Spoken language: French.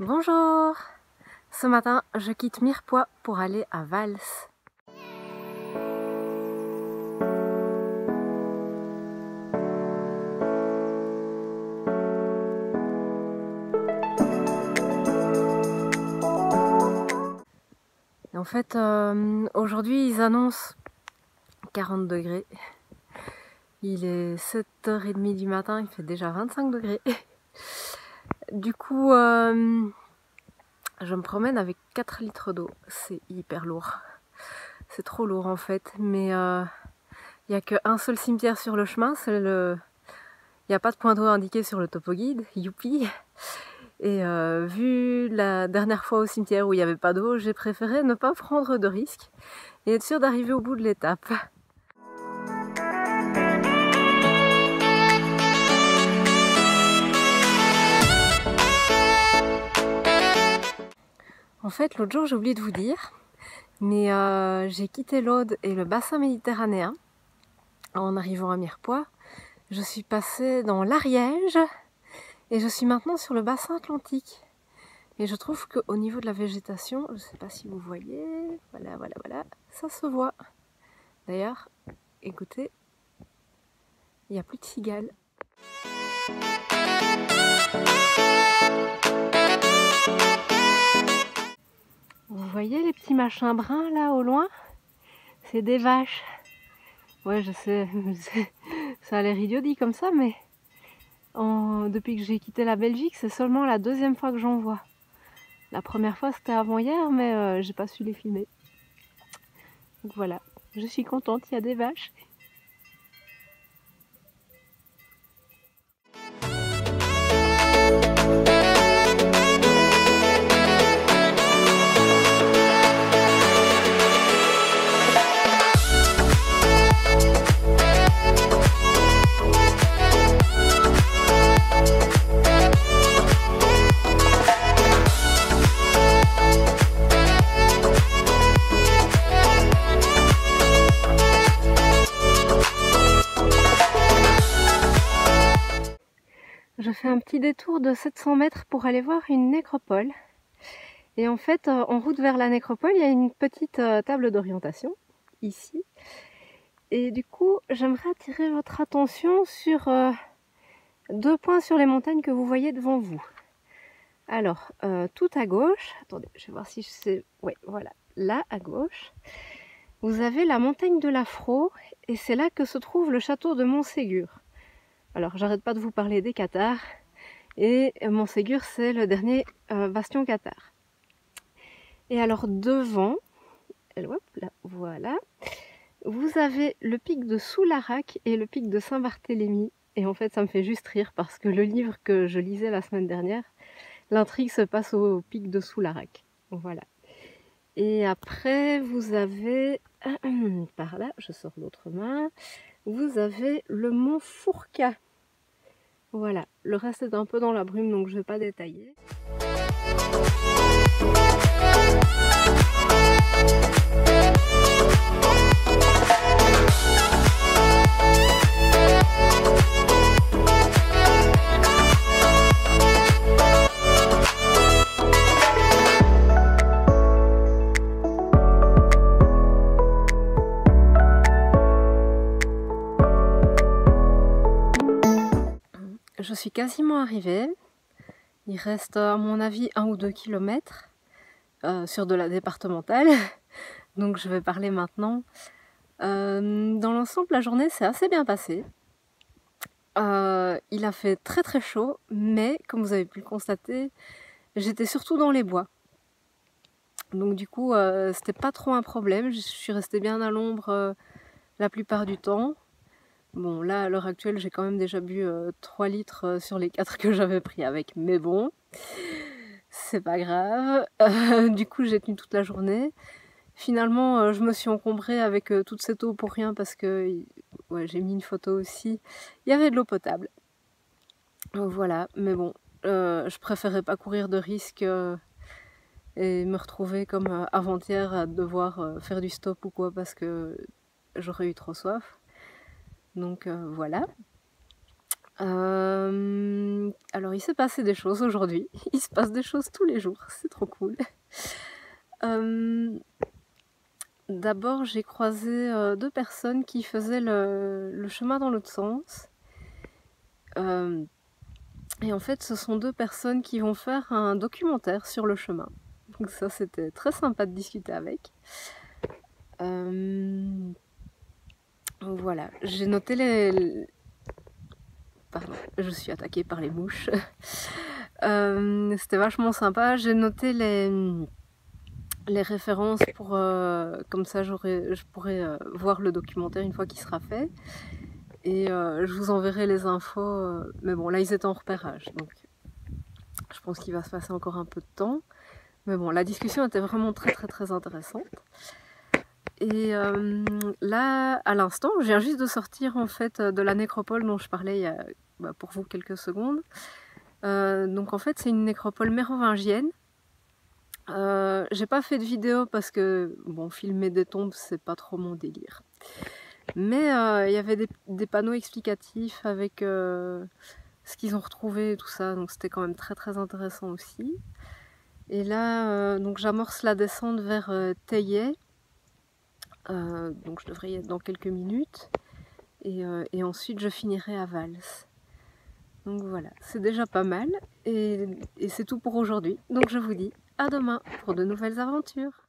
Bonjour! Ce matin, je quitte Mirepoix pour aller à Vals. Et en fait, aujourd'hui, ils annoncent 40 degrés. Il est 7h30 du matin, il fait déjà 25 degrés. Du coup, je me promène avec 4 litres d'eau. C'est hyper lourd. C'est trop lourd en fait. Mais il n'y a qu'un seul cimetière sur le chemin. Il n'y a pas de point d'eau indiqué sur le topo guide. Youpi! Et vu la dernière fois au cimetière où il n'y avait pas d'eau, j'ai préféré ne pas prendre de risques et être sûre d'arriver au bout de l'étape. En fait, l'autre jour, j'ai oublié de vous dire, mais j'ai quitté l'Aude et le bassin méditerranéen en arrivant à Mirepoix. Je suis passée dans l'Ariège et je suis maintenant sur le bassin atlantique. Et je trouve qu'au niveau de la végétation, je ne sais pas si vous voyez, voilà, ça se voit. D'ailleurs, écoutez, il n'y a plus de cigales. Vous voyez les petits machins bruns là au loin? C'est des vaches. Ouais, je sais, ça a l'air idiot dit comme ça, mais depuis que j'ai quitté la Belgique, c'est seulement la deuxième fois que j'en vois. La première fois c'était avant-hier, mais j'ai pas su les filmer. Donc voilà, je suis contente, il y a des vaches. Je fais un petit détour de 700 mètres pour aller voir une nécropole. Et en fait, en route vers la nécropole, il y a une petite table d'orientation, ici. Et du coup, j'aimerais attirer votre attention sur 2 points sur les montagnes que vous voyez devant vous. Alors, tout à gauche, attendez, je vais voir si je sais... Oui, voilà, là à gauche, vous avez la montagne de la Frau, et c'est là que se trouve le château de Montségur. Alors, j'arrête pas de vous parler des cathares, et Montségur, c'est le dernier bastion cathare. Et alors, devant, hop, là, voilà, vous avez le pic de Soularac et le pic de Saint-Barthélemy. Et en fait, ça me fait juste rire, parce que le livre que je lisais la semaine dernière, l'intrigue se passe au pic de Soularac. Voilà. Et après, vous avez, par là, je sors l'autre main, vous avez le mont Fourca. Voilà, le reste est un peu dans la brume, donc je ne vais pas détailler. Je suis quasiment arrivée. Il reste à mon avis 1 ou 2 kilomètres sur de la départementale. Donc je vais parler maintenant. Dans l'ensemble, la journée s'est assez bien passée. Il a fait très très chaud, mais comme vous avez pu le constater, j'étais surtout dans les bois. Donc du coup, c'était pas trop un problème. Je suis restée bien à l'ombre la plupart du temps. Bon, là, à l'heure actuelle, j'ai quand même déjà bu 3 litres sur les 4 que j'avais pris avec. Mais bon, c'est pas grave. Du coup, j'ai tenu toute la journée. Finalement, je me suis encombrée avec toute cette eau pour rien parce que ouais, j'ai mis une photo aussi. Il y avait de l'eau potable. Voilà, mais bon, je préférais pas courir de risques et me retrouver comme avant-hier à devoir faire du stop ou quoi parce que j'aurais eu trop soif. Donc voilà. Alors il s'est passé des choses aujourd'hui, il se passe des choses tous les jours, c'est trop cool. D'abord j'ai croisé 2 personnes qui faisaient le chemin dans l'autre sens. Et en fait ce sont 2 personnes qui vont faire un documentaire sur le chemin. Donc ça c'était très sympa de discuter avec. Voilà, j'ai noté les... Pardon, je suis attaquée par les mouches. C'était vachement sympa. J'ai noté les références pour comme ça je pourrais voir le documentaire une fois qu'il sera fait. Et je vous enverrai les infos. Mais bon, là ils étaient en repérage, donc je pense qu'il va se passer encore un peu de temps. Mais bon, la discussion était vraiment très intéressante. Et là, à l'instant, je viens juste de sortir en fait de la nécropole dont je parlais il y a pour vous quelques secondes. Donc en fait, c'est une nécropole mérovingienne. J'ai pas fait de vidéo parce que bon, filmer des tombes, c'est pas trop mon délire. Mais il y avait des panneaux explicatifs avec ce qu'ils ont retrouvé et tout ça, donc c'était quand même très intéressant aussi. Et là, donc j'amorce la descente vers Teillet. Donc je devrais y être dans quelques minutes. Et ensuite je finirai à Vals. Donc voilà, c'est déjà pas mal. Et c'est tout pour aujourd'hui. Donc je vous dis à demain pour de nouvelles aventures.